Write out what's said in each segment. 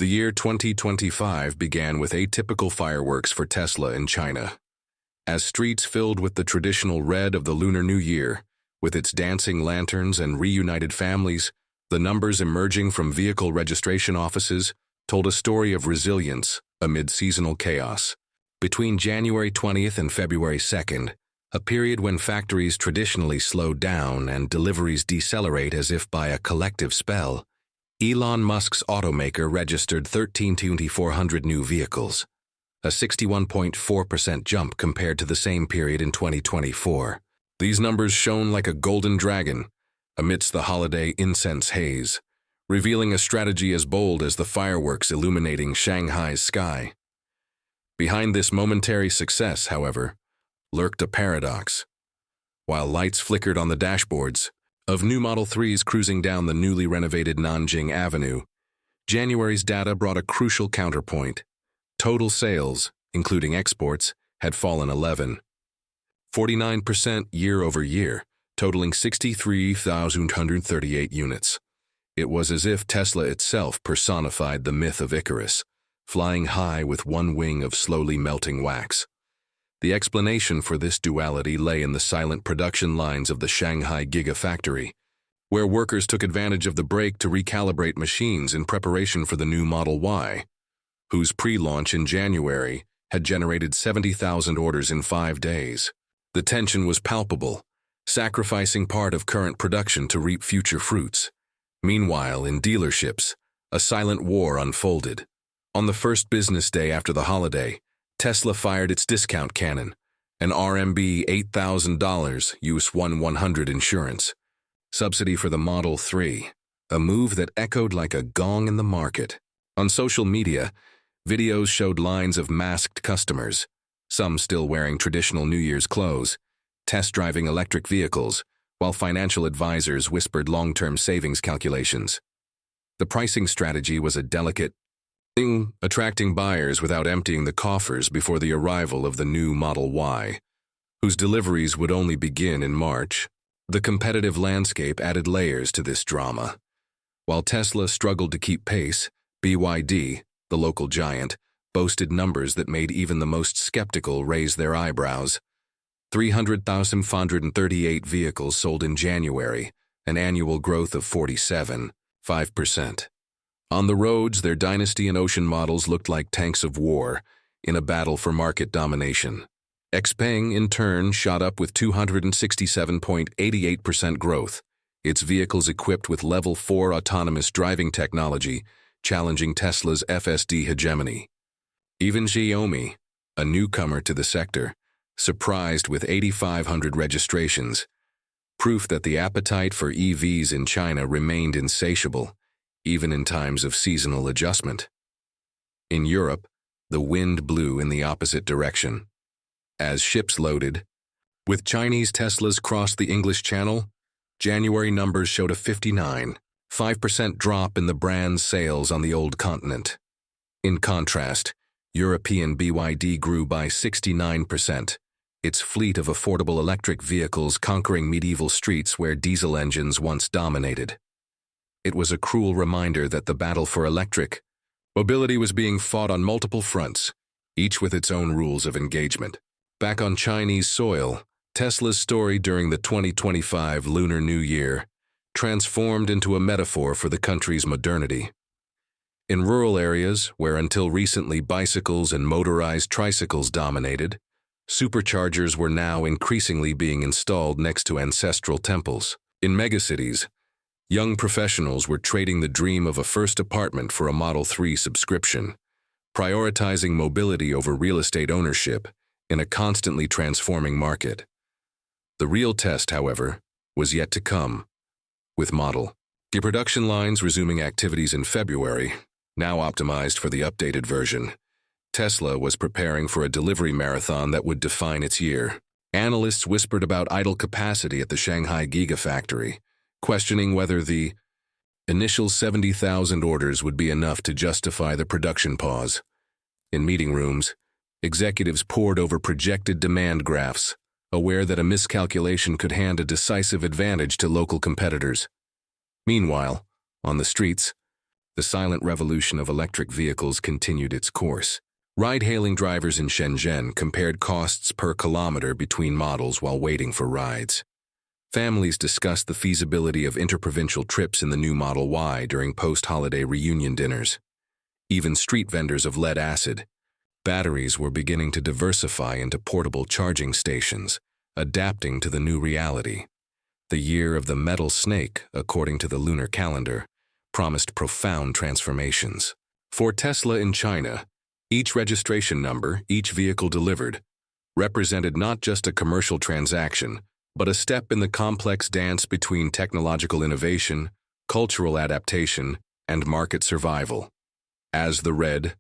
The year 2025 began with atypical fireworks for Tesla in China. As streets filled with the traditional red of the Lunar New Year, with its dancing lanterns and reunited families, the numbers emerging from vehicle registration offices told a story of resilience amid seasonal chaos. Between January 20th and February 2nd, a period when factories traditionally slow down and deliveries decelerate as if by a collective spell, Elon Musk's automaker registered 13,400 new vehicles, a 61.4% jump compared to the same period in 2024. These numbers shone like a golden dragon amidst the holiday incense haze, revealing a strategy as bold as the fireworks illuminating Shanghai's sky. Behind this momentary success, however, lurked a paradox. While lights flickered on the dashboards of new Model 3s cruising down the newly renovated Nanjing Avenue, January's data brought a crucial counterpoint. Total sales, including exports, had fallen 49% year-over-year, totaling 63,138 units. It was as if Tesla itself personified the myth of Icarus, flying high with one wing of slowly melting wax. The explanation for this duality lay in the silent production lines of the Shanghai Gigafactory, where workers took advantage of the break to recalibrate machines in preparation for the new Model Y, whose pre-launch in January had generated 70,000 orders in 5 days. The tension was palpable, sacrificing part of current production to reap future fruits. Meanwhile, in dealerships, a silent war unfolded. On the first business day after the holiday, Tesla fired its discount cannon, an RMB $8,000 US 100 insurance subsidy for the Model 3, a move that echoed like a gong in the market. On social media, videos showed lines of masked customers, some still wearing traditional New Year's clothes, test-driving electric vehicles, while financial advisors whispered long-term savings calculations. The pricing strategy was a delicate thing, attracting buyers without emptying the coffers before the arrival of the new Model Y, whose deliveries would only begin in March. The competitive landscape added layers to this drama. While Tesla struggled to keep pace, BYD, the local giant, boasted numbers that made even the most skeptical raise their eyebrows. 300,538 vehicles sold in January, an annual growth of 47.5%. On the roads, their Dynasty and Ocean models looked like tanks of war in a battle for market domination. Xpeng, in turn, shot up with 267.88% growth, its vehicles equipped with Level 4 autonomous driving technology, challenging Tesla's FSD hegemony. Even Xiaomi, a newcomer to the sector, surprised with 8,500 registrations, proof that the appetite for EVs in China remained insatiable, even in times of seasonal adjustment. In Europe, the wind blew in the opposite direction. As ships loaded, with Chinese Teslas crossed the English Channel, January numbers showed a 59.5% drop in the brand's sales on the old continent. In contrast, European BYD grew by 69%, its fleet of affordable electric vehicles conquering medieval streets where diesel engines once dominated. It was a cruel reminder that the battle for electric mobility was being fought on multiple fronts, each with its own rules of engagement. Back on Chinese soil, Tesla's story during the 2025 Lunar New Year transformed into a metaphor for the country's modernity. In rural areas, where until recently bicycles and motorized tricycles dominated, superchargers were now increasingly being installed next to ancestral temples. In megacities, young professionals were trading the dream of a first apartment for a Model 3 subscription, prioritizing mobility over real estate ownership in a constantly transforming market. The real test, however, was yet to come. With Model Y production lines resuming activities in February, now optimized for the updated version, Tesla was preparing for a delivery marathon that would define its year. Analysts whispered about idle capacity at the Shanghai Gigafactory, questioning whether the initial 70,000 orders would be enough to justify the production pause. In meeting rooms, executives pored over projected demand graphs, aware that a miscalculation could hand a decisive advantage to local competitors. Meanwhile, on the streets, the silent revolution of electric vehicles continued its course. Ride-hailing drivers in Shenzhen compared costs per kilometer between models while waiting for rides. Families discussed the feasibility of interprovincial trips in the new Model Y during post-holiday reunion dinners. Even street vendors of lead-acid batteries were beginning to diversify into portable charging stations, adapting to the new reality. The year of the metal snake, according to the lunar calendar, promised profound transformations. For Tesla in China, each registration number, each vehicle delivered, represented not just a commercial transaction, but a step in the complex dance between technological innovation, cultural adaptation, and market survival. As the red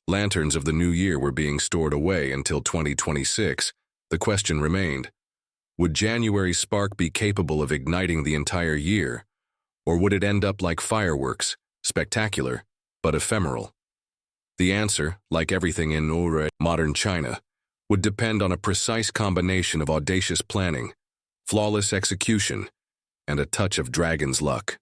lanterns of the new year were being stored away until 2026, the question remained, would January's spark be capable of igniting the entire year, or would it end up like fireworks, spectacular, but ephemeral? The answer, like everything in modern China, would depend on a precise combination of audacious planning, flawless execution, and a touch of dragon's luck.